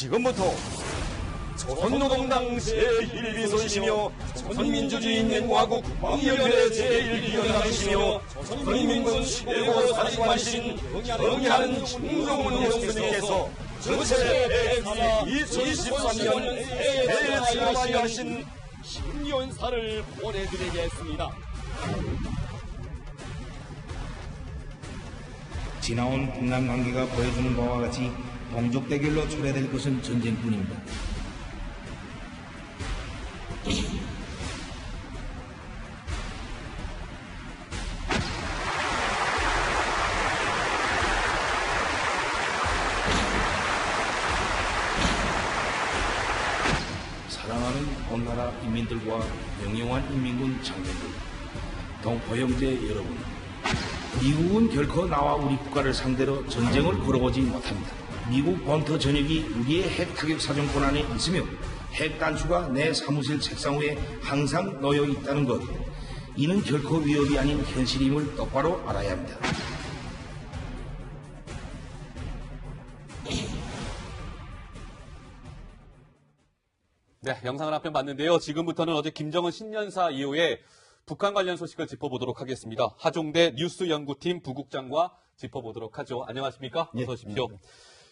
지금부터 조선노동당 제1비서이시며 조선민주주의인민공화국 국방위원회 제1비원장이시며 조선인민군 최고 사령관이신 경의하는 김정은 형수님께서 전체 2023년 새해 출마하신 신년사를 보내드리겠습니다. 지나온 북남 관계가 보여주는 바와 같이 동족 대결로 초래될 것은 전쟁뿐입니다. 사랑하는 온나라 인민들과 영영한 인민군 장병들, 동포 형제 여러분, 미국은 결코 나와 우리 국가를 상대로 전쟁을 걸어보지 못합니다. 미국 본토 전역이 우리의 핵 타격 사정권 안에 있으며 핵 단추가 내 사무실 책상 위에 항상 놓여 있다는 것, 이는 결코 위협이 아닌 현실임을 똑바로 알아야 합니다. 네, 영상을 한 편 봤는데요. 지금부터는 어제 김정은 신년사 이후에 북한 관련 소식을 짚어보도록 하겠습니다. 하종대 뉴스연구팀 부국장과 짚어보도록 하죠. 안녕하십니까? 어서 오십시오.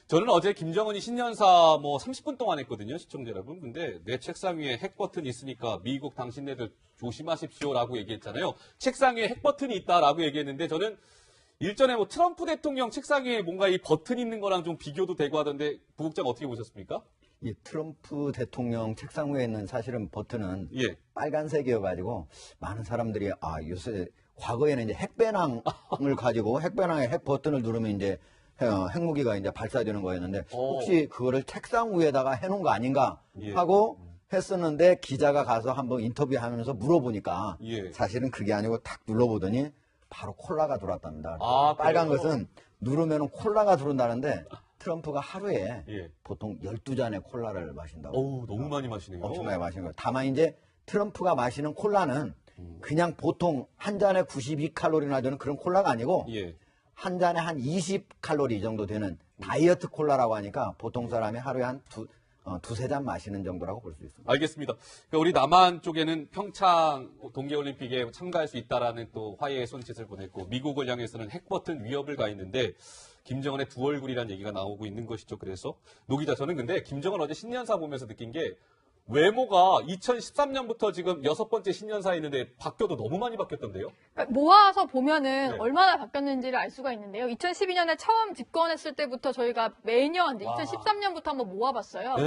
저는 어제 김정은이 신년사 30분 동안 했거든요, 시청자 여러분. 근데 내 책상 위에 핵 버튼이 있으니까 미국 당신네들 조심하십시오라고 얘기했잖아요. 책상 위에 핵 버튼이 있다라고 얘기했는데 저는 일전에 트럼프 대통령 책상 위에 뭔가 이 버튼 있는 거랑 좀 비교도 되고 하던데 부국장 어떻게 보셨습니까? 이 트럼프 대통령 책상 위에 있는 사실은 버튼은 예. 빨간색이어가지고 많은 사람들이 요새 과거에는 이제 핵배낭을 가지고 핵배낭에 핵 버튼을 누르면 이제 핵무기가 이제 발사되는 거였는데 혹시 그거를 책상 위에다가 해놓은 거 아닌가 하고 했었는데 기자가 가서 한번 인터뷰하면서 물어보니까 사실은 그게 아니고 탁 눌러보더니 바로 콜라가 들어왔답니다. 빨간 것은 누르면 콜라가 들어온다는데 트럼프가 하루에 보통 12잔의 콜라를 마신다고. 어우, 너무 많이 마시네요. 엄청나게 마시는 거예요. 다만 이제 트럼프가 마시는 콜라는 그냥 보통 한 잔에 92칼로리나 되는 그런 콜라가 아니고 한 잔에 한 20칼로리 정도 되는 다이어트 콜라라고 하니까 보통 사람이 하루에 한 두세 잔 마시는 정도라고 볼 수 있습니다. 알겠습니다. 그러니까 우리 남한 쪽에는 평창 동계올림픽에 참가할 수 있다라는 또 화해의 손짓을 보냈고 미국을 향해서는 핵버튼 위협을 가했는데 김정은의 두 얼굴이라는 얘기가 나오고 있는 것이죠. 그래서 노 기자, 저는 근데 김정은 어제 신년사 보면서 느낀 게 외모가 2013년부터 지금 6번째 신년사에 있는데 바뀌어도 너무 많이 바뀌었던데요? 그러니까 모아서 보면은 얼마나 바뀌었는지를 알 수가 있는데요. 2012년에 처음 집권했을 때부터 저희가 매년 2013년부터 한번 모아봤어요.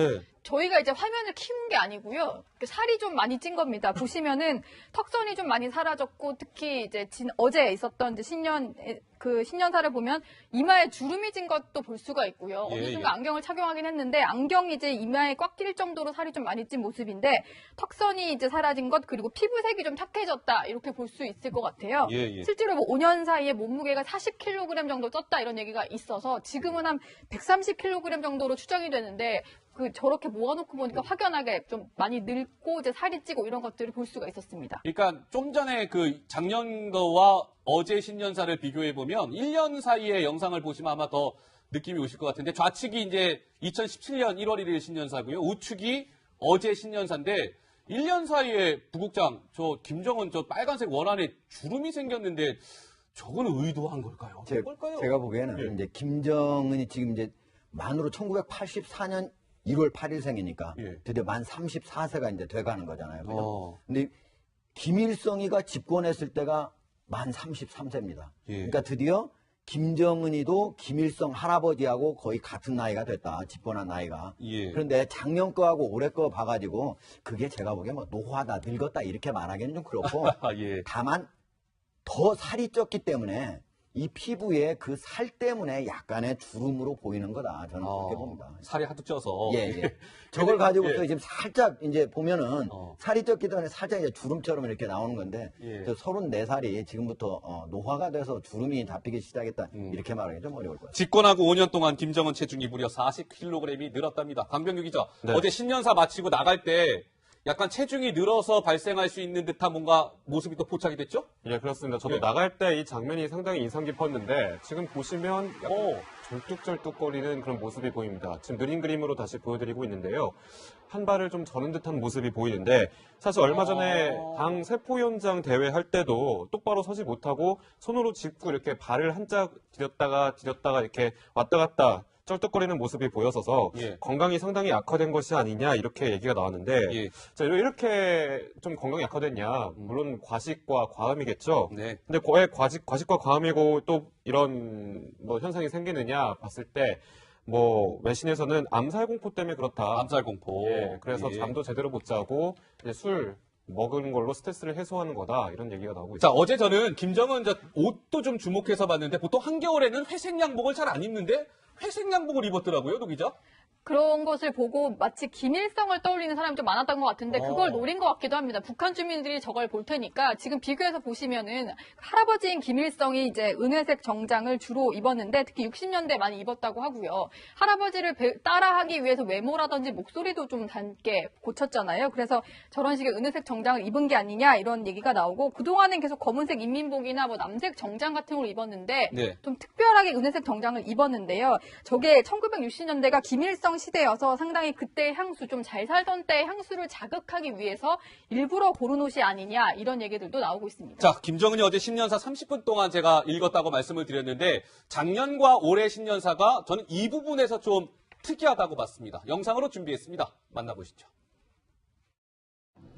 저희가 이제 화면을 키운 게 아니고요. 살이 좀 많이 찐 겁니다. 보시면은 턱선이 좀 많이 사라졌고 특히 이제 어제 있었던 이제 신년사를 보면 이마에 주름이 진 것도 볼 수가 있고요. 어느 순간 안경을 착용하긴 했는데 안경이 이제 이마에 꽉 낄 정도로 살이 좀 많이 찐 모습인데 턱선이 이제 사라진 것 그리고 피부색이 좀 탁해졌다 이렇게 볼 수 있을 것 같아요. 실제로 5년 사이에 몸무게가 40kg 정도 쪘다 이런 얘기가 있어서 지금은 한 130kg 정도로 추정이 되는데 저렇게 모아놓고 보니까 확연하게 좀 많이 늙고 이제 살이 찌고 이런 것들을 볼 수가 있었습니다. 그러니까 좀 전에 작년도와 어제 신년사를 비교해보면 1년 사이의 영상을 보시면 아마 더 느낌이 오실 것 같은데 좌측이 이제 2017년 1월 1일 신년사고요. 우측이 어제 신년사인데 1년 사이에 부국장, 김정은 빨간색 원안에 주름이 생겼는데 저거는 의도한 걸까요? 제가 보기에는 이제 김정은이 지금 이제 만으로 1984년 1월 8일생이니까 드디어 만 34세가 이제 돼가는 거잖아요. 그죠? 근데 김일성이가 집권했을 때가 만 33세입니다. 그러니까 드디어 김정은이도 김일성 할아버지하고 거의 같은 나이가 됐다. 집권한 나이가. 그런데 작년 거하고 올해 거 봐가지고 그게 제가 보기에 노화다, 늙었다 이렇게 말하기는 좀 그렇고 다만 더 살이 쪘기 때문에 이 피부에 그 살 때문에 약간의 주름으로 보이는 거다. 저는 그렇게 봅니다. 살이 하도 쪄서. 저걸 가지고서 지금 살짝 이제 보면은 살이 쪘기 때문에 살짝 이제 주름처럼 이렇게 나오는 건데 34살이 지금부터 노화가 돼서 주름이 잡히기 시작했다. 이렇게 말하기 좀 어려울 거예요. 집권하고 5년 동안 김정은 체중이 무려 40kg이 늘었답니다. 강병규 기자, 어제 신년사 마치고 나갈 때 약간 체중이 늘어서 발생할 수 있는 듯한 뭔가 모습이 또 포착이 됐죠? 예, 그렇습니다. 저도 예. 나갈 때 이 장면이 상당히 인상 깊었는데 지금 보시면 절뚝절뚝거리는 그런 모습이 보입니다. 지금 느린 그림으로 다시 보여드리고 있는데요. 한 발을 좀 저는 듯한 모습이 보이는데 사실 얼마 전에 당 세포위원장 대회 할 때도 똑바로 서지 못하고 손으로 짚고 이렇게 발을 한짝 디뎠다가 이렇게 왔다 갔다 쩔뚝거리는 모습이 보여서서 예. 건강이 상당히 악화된 것이 아니냐 이렇게 얘기가 나왔는데 예. 자, 이렇게 좀 건강이 악화됐냐 물론 과식과 과음이겠죠. 네. 근데 왜 과식과 과음이고 또 이런 뭐 현상이 생기느냐 봤을 때 뭐 외신에서는 암살 공포 때문에 그렇다. 암살 공포. 예, 그래서 예. 잠도 제대로 못 자고 이제 술 먹은 걸로 스트레스를 해소하는 거다 이런 얘기가 나오고 자, 있습니다. 어제 저는 김정은 옷도 좀 주목해서 봤는데 보통 한겨울에는 회색 양복을 잘 안 입는데 회색 양복을 입었더라고요, 노 기자. 그런 것을 보고 마치 김일성을 떠올리는 사람이 좀 많았던 것 같은데 그걸 노린 것 같기도 합니다. 북한 주민들이 저걸 볼 테니까 지금 비교해서 보시면은 할아버지인 김일성이 이제 은회색 정장을 주로 입었는데 특히 60년대 많이 입었다고 하고요. 할아버지를 따라하기 위해서 외모라든지 목소리도 좀 닮게 고쳤잖아요. 그래서 저런 식의 은회색 정장을 입은 게 아니냐 이런 얘기가 나오고 그동안은 계속 검은색 인민복이나 뭐 남색 정장 같은 걸 입었는데 네. 좀 특별하게 은회색 정장을 입었는데요. 저게 1960년대가 김일성 시대여서 상당히 그때의 향수, 좀 잘 살던 때의 향수를 자극하기 위해서 일부러 고른 옷이 아니냐 이런 얘기들도 나오고 있습니다. 자, 김정은이 어제 신년사 30분 동안 제가 읽었다고 말씀을 드렸는데 작년과 올해 신년사가 저는 이 부분에서 좀 특이하다고 봤습니다. 영상으로 준비했습니다. 만나보시죠.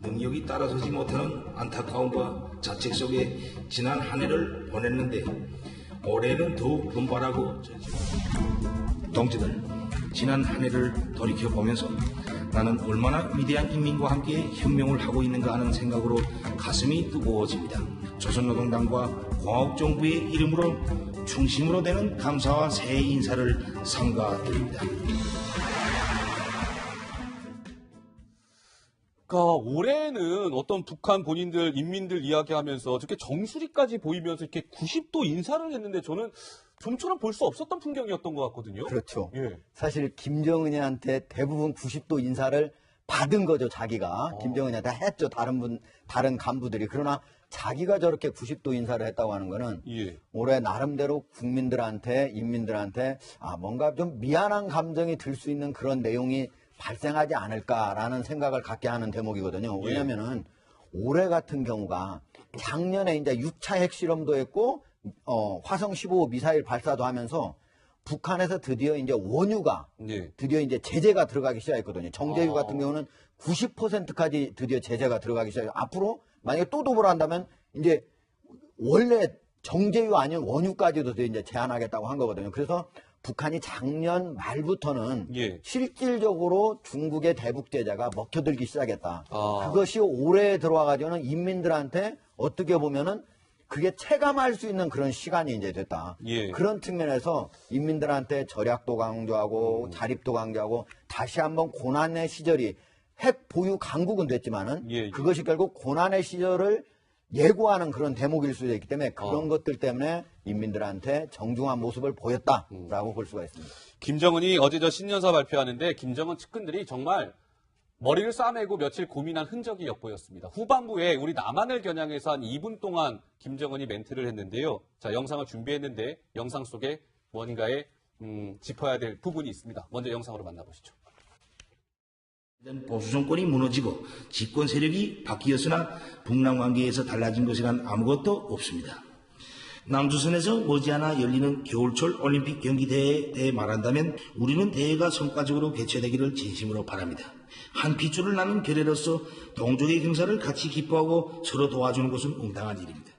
능력이 따라서지 못하는 안타까움과 자책 속에 지난 한 해를 보냈는데 올해는 더욱 분발하고 동지들 지난 한 해를 돌이켜보면서 나는 얼마나 위대한 인민과 함께 혁명을 하고 있는가 하는 생각으로 가슴이 뜨거워집니다. 조선노동당과 광옥정부의 이름으로 중심으로 되는 감사와 새해 인사를 삼가드립니다. 그러니까 올해는 어떤 북한 본인들, 인민들 이야기하면서 저렇게 정수리까지 보이면서 이렇게 90도 인사를 했는데 저는 좀처럼 볼 수 없었던 풍경이었던 것 같거든요. 그렇죠. 예. 사실 김정은이한테 대부분 90도 인사를 받은 거죠, 자기가. 김정은이한테 했죠, 다른 간부들이. 그러나 자기가 저렇게 90도 인사를 했다고 하는 거는 예. 올해 나름대로 국민들한테, 인민들한테 뭔가 좀 미안한 감정이 들 수 있는 그런 내용이 발생하지 않을까라는 생각을 갖게 하는 대목이거든요. 왜냐면은 올해 같은 경우가 작년에 이제 6차 핵실험도 했고, 화성 15 미사일 발사도 하면서 북한에서 드디어 이제 원유가 드디어 이제 제재가 들어가기 시작했거든요. 정제유 같은 경우는 90%까지 드디어 제재가 들어가기 시작해요. 앞으로 만약에 또 도발을 한다면 이제 원래 정제유 아닌 원유까지도 이제 제한하겠다고 한 거거든요. 그래서 북한이 작년 말부터는 실질적으로 중국의 대북 제재가 먹혀들기 시작했다. 그것이 올해 들어와가지고는 인민들한테 어떻게 보면은 그게 체감할 수 있는 그런 시간이 이제 됐다. 그런 측면에서 인민들한테 절약도 강조하고 자립도 강조하고 다시 한번 고난의 시절이 핵 보유 강국은 됐지만은 그것이 결국 고난의 시절을 예고하는 그런 대목일 수도 있기 때문에 그런 것들 때문에 인민들한테 정중한 모습을 보였다라고 볼 수가 있습니다. 김정은이 어제 저 신년사 발표하는데 김정은 측근들이 정말 머리를 싸매고 며칠 고민한 흔적이 엿보였습니다. 후반부에 우리 남한을 겨냥해서 한 2분 동안 김정은이 멘트를 했는데요. 자, 영상을 준비했는데 영상 속에 뭔가에 짚어야 될 부분이 있습니다. 먼저 영상으로 만나보시죠. 보수 정권이 무너지고 집권 세력이 바뀌었으나 북남 관계에서 달라진 것이란 아무것도 없습니다. 남조선에서 머지않아 열리는 겨울철 올림픽 경기대회에 대해 말한다면 우리는 대회가 성과적으로 개최되기를 진심으로 바랍니다. 한 핏줄을 나눈 결례로서 동족의 경사를 같이 기뻐하고 서로 도와주는 것은 응당한 일입니다.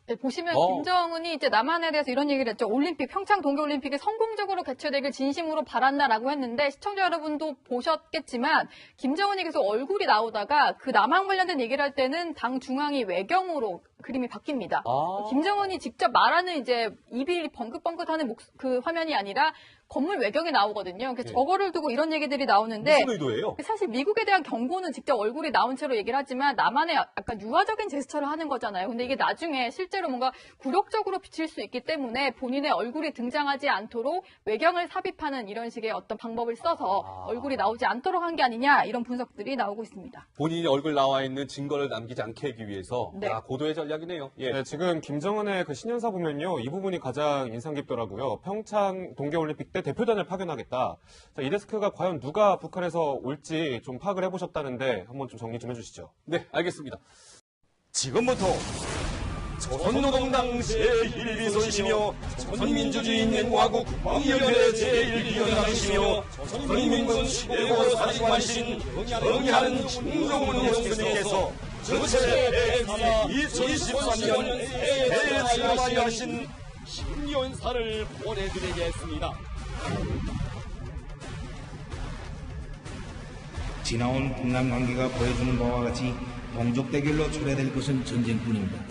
네, 보시면 김정은이 이제 남한에 대해서 이런 얘기를 했죠. 올림픽, 평창 동계올림픽이 성공적으로 개최되길 진심으로 바란다라고 했는데 시청자 여러분도 보셨겠지만 김정은이 계속 얼굴이 나오다가 그 남한 관련된 얘기를 할 때는 당 중앙이 외경으로 그림이 바뀝니다. 김정은이 직접 말하는 이제 입이 벙긋벙긋하는 그 화면이 아니라 건물 외경이 나오거든요. 그래서 저거를 두고 이런 얘기들이 나오는데 무슨 의도예요? 사실 미국에 대한 경고는 직접 얼굴이 나온 채로 얘기를 하지만 나만의 약간 유화적인 제스처를 하는 거잖아요. 근데 이게 나중에 실제로 뭔가 굴욕적으로 비칠 수 있기 때문에 본인의 얼굴이 등장하지 않도록 외경을 삽입하는 이런 식의 어떤 방법을 써서 얼굴이 나오지 않도록 한 게 아니냐 이런 분석들이 나오고 있습니다. 본인이 얼굴 나와 있는 증거를 남기지 않게 하기 위해서 네. 고도의 전략이네요. 예. 네, 지금 김정은의 그 신년사 보면요. 이 부분이 가장 인상 깊더라고요. 평창 동계올림픽 때 대표단을 파견하겠다. 자, 이 데스크가 과연 누가 북한에서 올지 좀 파악을 해보셨다는데 한번 좀 정리 좀 해주시죠. 네, 알겠습니다. 지금부터 조선노동당 제1비서이시며 조선민주주의 연구하고 국방위원회 제1위원장이시며 조선인민군 최고 사령관이신 영의하는 김정은 형수님께서 전체 2023년 해외 출마하신 신년사를 보내드리겠습니다. 지나온 북남 관계가 보여주는 바와 같이 동족 대결로 초래될 것은 전쟁뿐입니다.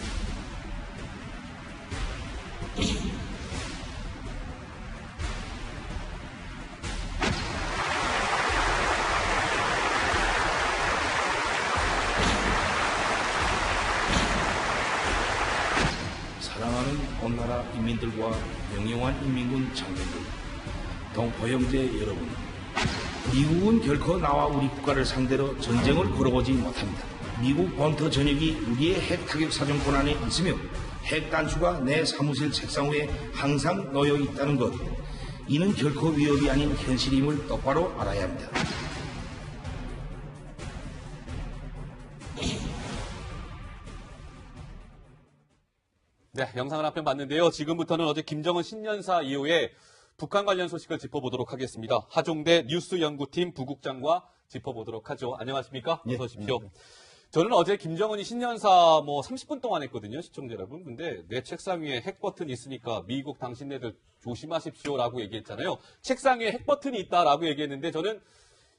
사랑하는 온나라 인민들과 영영한 인민군 장병들, 동포 형제 여러분, 미국은 결코 나와 우리 국가를 상대로 전쟁을 걸어보지 못합니다. 미국 본토 전역이 우리의 핵 타격 사정 권한에 있으며 핵 단추가 내 사무실 책상 위에 항상 놓여 있다는 것, 이는 결코 위협이 아닌 현실임을 똑바로 알아야 합니다. 네, 영상을 한편 봤는데요. 지금부터는 어제 김정은 신년사 이후에 북한 관련 소식을 짚어보도록 하겠습니다. 하종대 뉴스연구팀 부국장과 짚어보도록 하죠. 안녕하십니까? 어서 오십시오. 저는 어제 김정은이 신년사 30분 동안 했거든요, 시청자 여러분. 근데 내 책상 위에 핵 버튼이 있으니까 미국 당신네들 조심하십시오라고 얘기했잖아요. 책상 위에 핵 버튼이 있다라고 얘기했는데 저는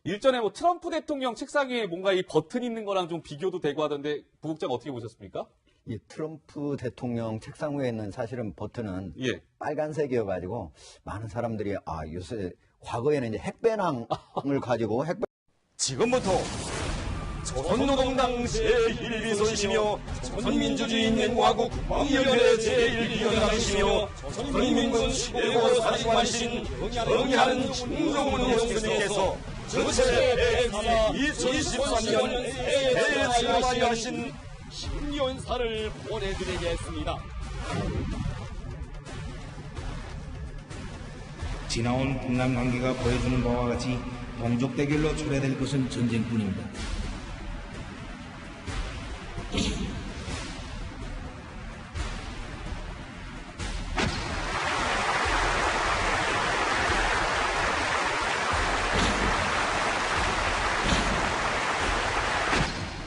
일전에 트럼프 대통령 책상 위에 뭔가 이 버튼 있는 거랑 좀 비교도 되고 하던데 부국장 어떻게 보셨습니까? 이 트럼프 대통령 책상 위에 있는 사실은 버튼은 예. 빨간색이어가지고 많은 사람들이 요새 과거에는 이제 핵배낭을 가지고 지금부터 조선노동당 제1비서이시며 조선민주주의 연구하고 국방위원회 제1위원장이시며 조선인민군 최고 사령관이신 영의하는 김정은 형수님께서 전체 2023년 해외 출마하신 신년사를 보내드리겠습니다. 지나온 북남 관계가 보여주는 바와 같이 동족 대결로 초래될 것은 전쟁뿐입니다.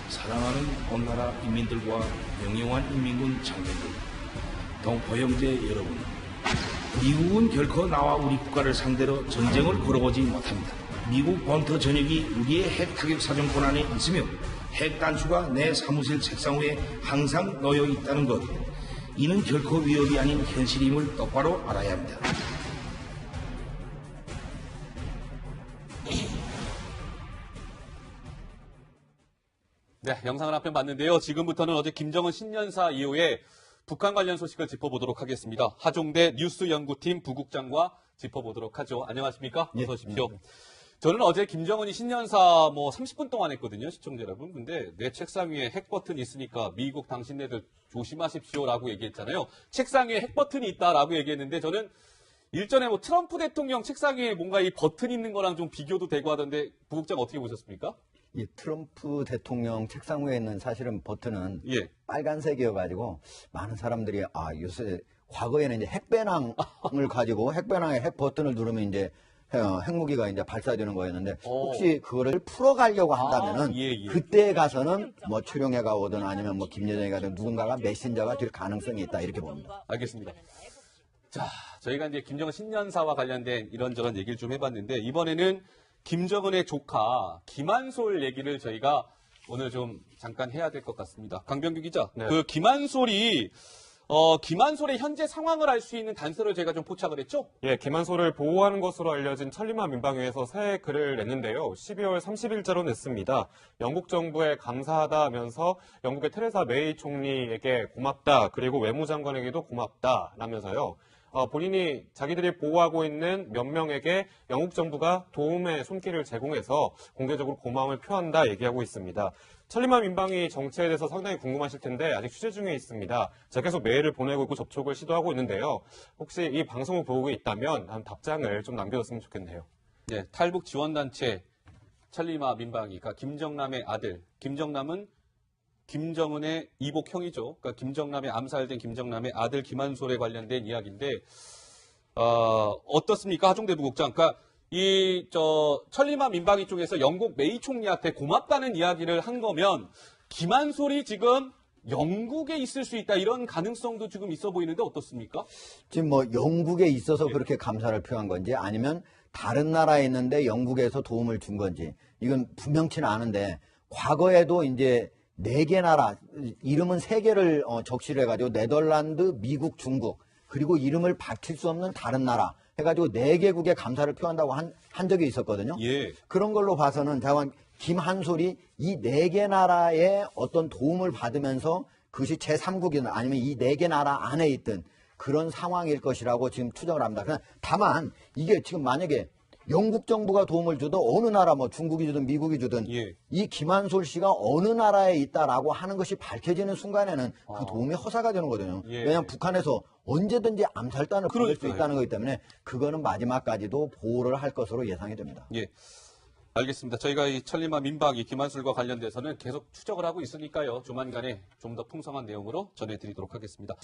사랑하는 온나라 인민들과 영영한 인민군 장병들, 동포 형제 여러분, 미국은 결코 나와 우리 국가를 상대로 전쟁을 걸어보지 못합니다. 미국 본토 전역이 우리의 핵 타격 사정 권한에 있으며 핵 단추가 내 사무실 책상 위에 항상 놓여 있다는 것, 이는 결코 위협이 아닌 현실임을 똑바로 알아야 합니다. 네, 영상을 한편 봤는데요. 지금부터는 어제 김정은 신년사 이후에 북한 관련 소식을 짚어보도록 하겠습니다. 하종대 뉴스연구팀 부국장과 짚어보도록 하죠. 안녕하십니까? 어서 오십시오. 저는 어제 김정은이 신년사 30분 동안 했거든요, 시청자 여러분. 근데 내 책상 위에 핵 버튼이 있으니까 미국 당신네들 조심하십시오라고 얘기했잖아요. 책상 위에 핵 버튼이 있다라고 얘기했는데 저는 일전에 트럼프 대통령 책상 위에 뭔가 이 버튼 있는 거랑 좀 비교도 되고 하던데 부국장 어떻게 보셨습니까? 이 트럼프 대통령 책상 위에 있는 사실은 버튼은 예. 빨간색이어가지고 많은 사람들이 요새 과거에는 이제 핵배낭을 가지고 핵배낭에 핵 버튼을 누르면 이제 핵무기가 이제 발사되는 거였는데 혹시 그거를 풀어가려고 한다면은 예. 그때 가서는 최룡해가 오든 아니면 김여정이 가든 누군가가 메신저가 될 가능성이 있다 이렇게 봅니다. 알겠습니다. 자, 저희가 이제 김정은 신년사와 관련된 이런저런 얘기를 좀 해봤는데 이번에는 김정은의 조카 김한솔 얘기를 저희가 오늘 좀 잠깐 해야 될 것 같습니다. 강병규 기자, 네. 그 김한솔이 김한솔의 현재 상황을 알 수 있는 단서를 제가 좀 포착을 했죠? 예, 김한솔을 보호하는 것으로 알려진 천리마 민방위에서 새 글을 냈는데요. 12월 30일자로 냈습니다. 영국 정부에 감사하다면서 영국의 테레사 메이 총리에게 고맙다, 그리고 외무장관에게도 고맙다 라면서요. 본인이 자기들이 보호하고 있는 몇 명에게 영국 정부가 도움의 손길을 제공해서 공개적으로 고마움을 표한다 얘기하고 있습니다. 천리마 민방위 정체에 대해서 상당히 궁금하실 텐데 아직 취재 중에 있습니다. 제가 계속 메일을 보내고 있고 접촉을 시도하고 있는데요. 혹시 이 방송을 보고 있다면 한 답장을 좀 남겨줬으면 좋겠네요. 네, 탈북 지원단체 천리마 민방위, 그러니까 김정남의 아들, 김정남은 김정은의 이복형이죠. 그러니까 김정남의 암살된 김정남의 아들 김한솔에 관련된 이야기인데 어떻습니까, 하종대 부국장? 그러니까 천리마 민방위 쪽에서 영국 메이 총리한테 고맙다는 이야기를 한 거면 김한솔이 지금 영국에 있을 수 있다, 이런 가능성도 지금 있어 보이는데 어떻습니까? 지금 뭐 영국에 있어서 그렇게 감사를 표한 건지 아니면 다른 나라에 있는데 영국에서 도움을 준 건지 이건 분명치는 않은데 과거에도 이제 4개 나라, 이름은 3개를 적시를 해가지고 네덜란드, 미국, 중국, 그리고 이름을 밝힐 수 없는 다른 나라 해가지고 4개국에 감사를 표한다고 한 적이 있었거든요. 예. 그런 걸로 봐서는 자관 김한솔이 이 4개 나라의 어떤 도움을 받으면서 그것이 제3국이든 아니면 이 4개 나라 안에 있든 그런 상황일 것이라고 지금 추정을 합니다. 그냥 다만 이게 지금 만약에 영국 정부가 도움을 주든 어느 나라 뭐 중국이 주든 미국이 주든 이 김한솔 씨가 어느 나라에 있다라고 하는 것이 밝혀지는 순간에는 그 도움이 허사가 되는 거거든요. 왜냐하면 북한에서 언제든지 암살단을 보낼 수 있다는 거기 때문에 그거는 마지막까지도 보호를 할 것으로 예상이 됩니다. 예. 알겠습니다. 저희가 이 천리마 민방위 김한솔과 관련돼서는 계속 추적을 하고 있으니까요. 조만간에 좀 더 풍성한 내용으로 전해드리도록 하겠습니다.